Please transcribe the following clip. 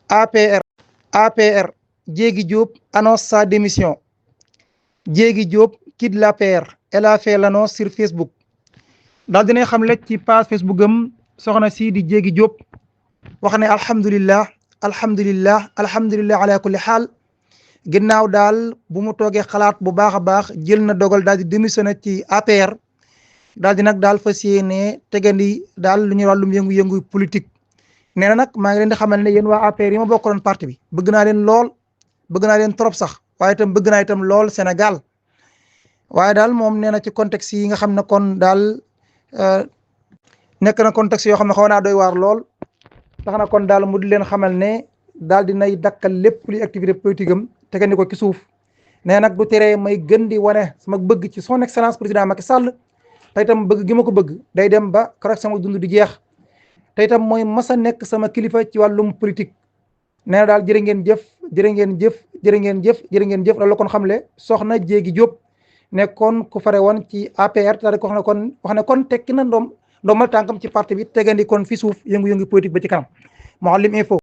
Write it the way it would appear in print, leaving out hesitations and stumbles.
APR APR Diégui Diop annonce sa démission. Diégui Diop quitte l'APR. Elle a fait l'annonce sur Facebook. daal dina xamle ci page Facebook am soxna si di Diégui Diop wax ne alhamdulillah ala kulli xaal ginnaaw daal bu mu toogee xalaat bu baax a baax jël na dogal daal di démissionné ci APR daal di nag daal fas yéene tegandi daal lu ñuy wàllum yëngu-yëngu politique. nee na nag maa ngi leen di xamal ne yéen waa APR yi ma bokkaloon parti bi bëgg naa leen lool bëgg naa leen trop sax waaye itam bëgg naa itam lool Sénégal waaye daal moom nee na ci contexte yi nga xam ne kon daal nekk na contexte yoo xam ne xaw naa doy waar lool tax na kon daal mu di leen xamal ne daal dinay dakkal lépp luy activité politique am tegandi ko ci suuf. nee nag du teree may gën di wane sama bëgg ci son excellence président Macky Sall te itam bëgg gi ma ko bëgg day dem ba keroog sama dund di jeex te itam mooy masa nekk sama kilifa ci wàllum politique. nee na daal jërë ngeen jëf loolu la kon xamle soxna Diégui Diop nekkoon ku fare woon ci APR te ko wax ne kon tekki na ndombal tànkam ci parti bi tegandi kon fi suuf yëngu-yëngu politique ba ci kanam. Mouhalim Info